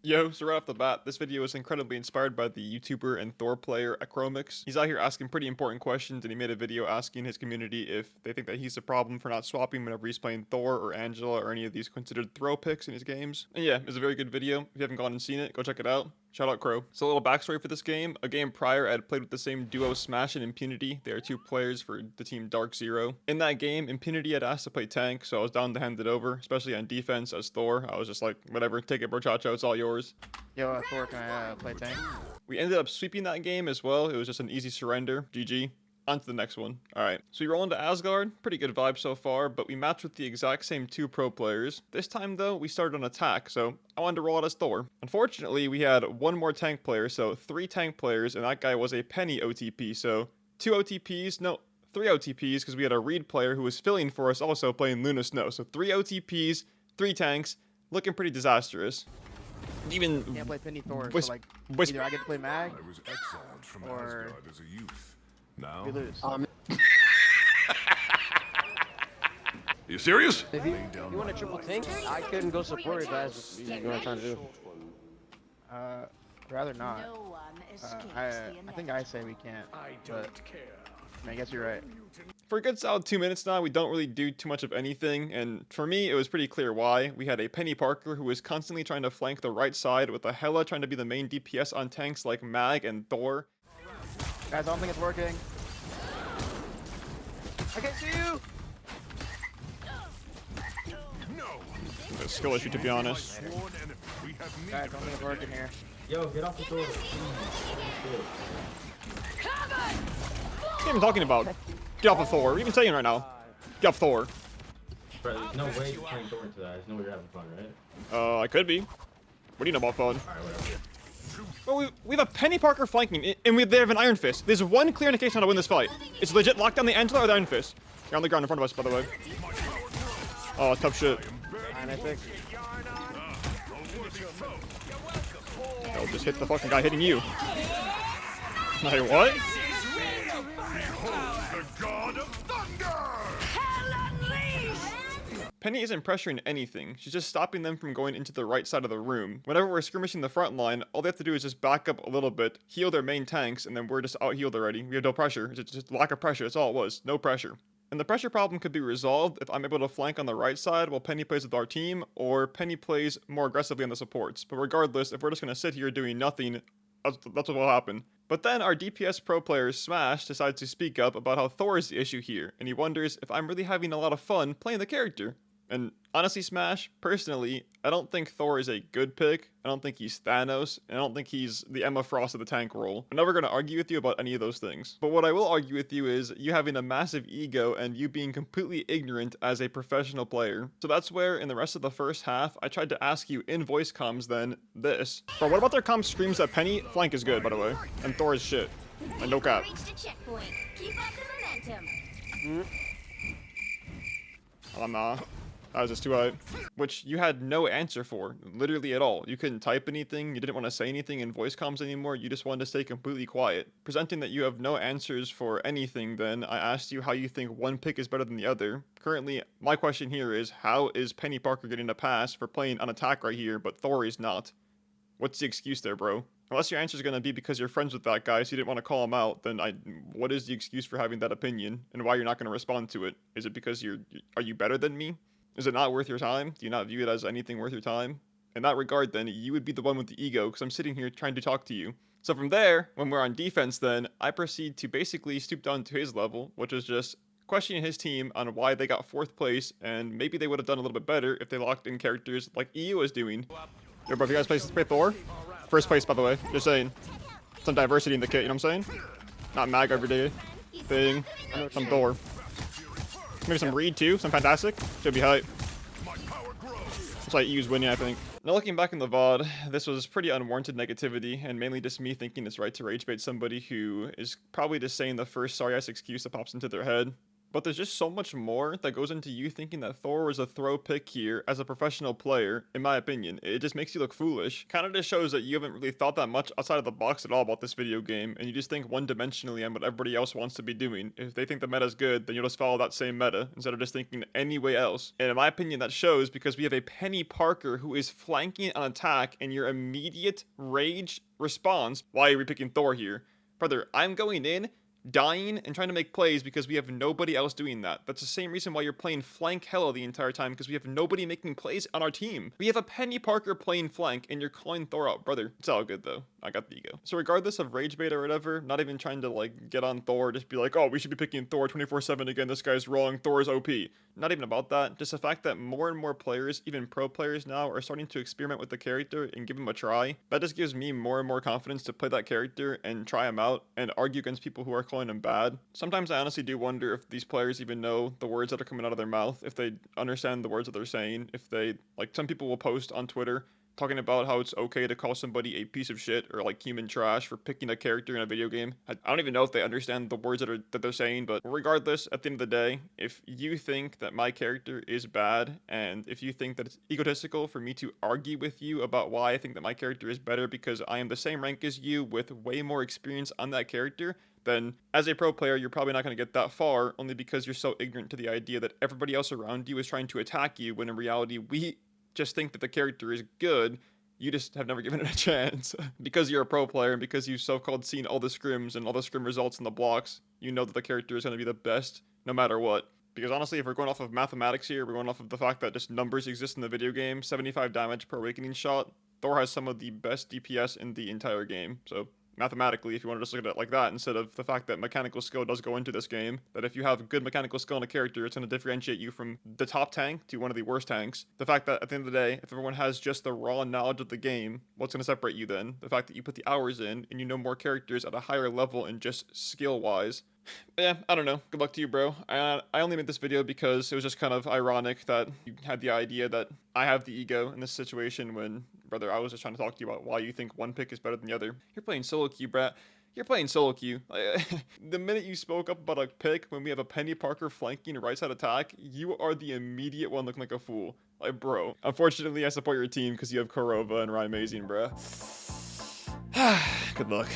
Yo, so right off the bat, this video is incredibly inspired by the YouTuber and Thor player Acromix. He's out here asking pretty important questions, and he made a video asking his community if they think that he's a problem for not swapping whenever he's playing Thor or Angela or any of these considered throw picks in his games. And yeah, it's a very good video. If you haven't gone and seen it, go check it out. Shout out Crow. So a little backstory for this game. A game prior, I had played with the same duo Smash and Impunity. They are two players for the team Dark Zero. In that game, Impunity had asked to play tank, so I was down to hand it over, especially on defense as Thor. I was just like, whatever, take it, brochacho, it's all yours. Yo, Thor, can I play tank? We ended up sweeping that game as well. It was just an easy surrender. GG. On to the next one. Alright, so we roll into Asgard. Pretty good vibe so far, but we matched with the exact same two pro players. This time, though, we started on attack, so I wanted to roll out as Thor. Unfortunately, we had one more tank player, so 3 tank players, and that guy was a Penny OTP, so 2 OTPs, no, 3 OTPs, because we had a Reed player who was filling for us also playing Luna Snow. So 3 OTPs, 3 tanks, looking pretty disastrous. Even Can't play Penny Thor, so like whisper. either I get to play Mag I was exiled from or Asgard as a youth. Now, we lose. you serious? If you want a triple tank, I couldn't go support if that's what you're trying to do. Rather not. No one escapes I think I say we can't. But I guess you're right. For a good solid 2 minutes now, we don't really do too much of anything, and for me, it was pretty clear why. We had a Penny Parker who was constantly trying to flank the right side, with a Hela trying to be the main DPS on tanks like Mag and Thor. Guys, I don't think it's working. I can see you! A skill issue, to be honest. Guys, I don't think it's working here. Yo, get off the door. What are you even talking about? Get off of Thor. What are you even saying right now? Get off Thor. Bro, there's no way you're playing Thor into that. There's no way you're having fun, right? I could be. What do you know about fun? Alright, whatever. Well, we have a Penny Parker flanking, and they have an Iron Fist. There's one clear indication how to win this fight. It's legit lock down the Angela or the Iron Fist. You're on the ground in front of us, by the way. Oh, tough shit. And I think Oh, just hit the fucking guy hitting you. Like, what? Penny isn't pressuring anything, she's just stopping them from going into the right side of the room. Whenever we're skirmishing the front line, all they have to do is just back up a little bit, heal their main tanks, and then we're just out-healed already. We have no pressure, it's just lack of pressure, that's all it was, no pressure. And the pressure problem could be resolved if I'm able to flank on the right side while Penny plays with our team, or Penny plays more aggressively on the supports. But regardless, if we're just going to sit here doing nothing, that's what will happen. But then our DPS pro player Smash decides to speak up about how Thor is the issue here, and he wonders if I'm really having a lot of fun playing the character. And honestly, Smash, personally, I don't think Thor is a good pick. I don't think he's Thanos, and I don't think he's the Emma Frost of the tank role. I'm never going to argue with you about any of those things. But what I will argue with you is you having a massive ego and you being completely ignorant as a professional player. So that's where, in the rest of the first half, I tried to ask you in voice comms then, this. Bro, what about their comm screams that Penny flank is good, by the way, and Thor is shit. And no cap. Oh, nah. That was just too high. Which you had no answer for, literally at all. You couldn't type anything, you didn't want to say anything in voice comms anymore, you just wanted to stay completely quiet. Presenting that you have no answers for anything then, I asked you how you think one pick is better than the other. Currently, my question here is, how is Penny Parker getting a pass for playing on attack right here, but Thor is not? What's the excuse there, bro? Unless your answer is going to be because you're friends with that guy, so you didn't want to call him out, then what is the excuse for having that opinion, and why you're not going to respond to it? Is it because are you better than me? Is it not worth your time? Do you not view it as anything worth your time? In that regard, then, you would be the one with the ego, because I'm sitting here trying to talk to you. So from there, when we're on defense then, I proceed to basically stoop down to his level, which is just questioning his team on why they got 4th place, and maybe they would have done a little bit better if they locked in characters like EU is doing. Yo, bro, if you guys play Thor? 1st place, by the way. Just saying. Some diversity in the kit, you know what I'm saying? Not Mag every day thing. Some Thor. Maybe some Reed too, some Fantastic. Should be hype. It's like EU's winning, I think. Now looking back in the VOD, this was pretty unwarranted negativity, and mainly just me thinking it's right to rage bait somebody who is probably just saying the first sorry ass excuse that pops into their head. But there's just so much more that goes into you thinking that Thor was a throw pick here as a professional player, in my opinion. It just makes you look foolish. Kind of just shows that you haven't really thought that much outside of the box at all about this video game, and you just think one-dimensionally on what everybody else wants to be doing. If they think the meta's good, then you'll just follow that same meta, instead of just thinking any way else. And in my opinion, that shows because we have a Penny Parker who is flanking on attack, and your immediate rage response, why are we picking Thor here? Brother, I'm going in, dying, and trying to make plays because we have nobody else doing that. That's the same reason why you're playing flank hela the entire time, because we have nobody making plays on our team. We have a Penny Parker playing flank, and you're calling Thor out. Brother, it's all good though. I got the ego. So regardless of rage bait or whatever, not even trying to like get on Thor, just be like, oh, we should be picking Thor 24/7 again, this guy's wrong, Thor is OP. Not even about that, just the fact that more and more players, even pro players now, are starting to experiment with the character and give him a try. That just gives me more and more confidence to play that character and try him out and argue against people who are calling him bad. Sometimes I honestly do wonder if these players even know the words that are coming out of their mouth, if they understand the words that they're saying, if they, like, some people will post on Twitter talking about how it's okay to call somebody a piece of shit or like human trash for picking a character in a video game. I don't even know if they understand the words that they're saying, but regardless, at the end of the day, if you think that my character is bad, and if you think that it's egotistical for me to argue with you about why I think that my character is better because I am the same rank as you with way more experience on that character, then as a pro player, you're probably not going to get that far, only because you're so ignorant to the idea that everybody else around you is trying to attack you, when in reality, we just think that the character is good. You just have never given it a chance. Because you're a pro player and because you've so-called seen all the scrims and all the scrim results in the blocks, you know that the character is going to be the best no matter what. Because honestly, if we're going off of mathematics here, we're going off of the fact that just numbers exist in the video game, 75 damage per awakening shot, Thor has some of the best DPS in the entire game. So mathematically, if you want to just look at it like that, instead of the fact that mechanical skill does go into this game, that if you have good mechanical skill in a character, it's going to differentiate you from the top tank to one of the worst tanks. The fact that at the end of the day, if everyone has just the raw knowledge of the game, what's going to separate you then? The fact that you put the hours in and you know more characters at a higher level and just skill-wise. Yeah, I don't know. Good luck to you, bro. I only made this video because it was just kind of ironic that you had the idea that I have the ego in this situation when, brother, I was just trying to talk to you about why you think one pick is better than the other. You're playing solo queue, brat. You're playing solo queue. The minute you spoke up about a pick when we have a Penny Parker flanking a right side attack, you are the immediate one looking like a fool. Like, bro. Unfortunately, I support your team because you have Korova and Ryan Amazing, bruh. Good luck.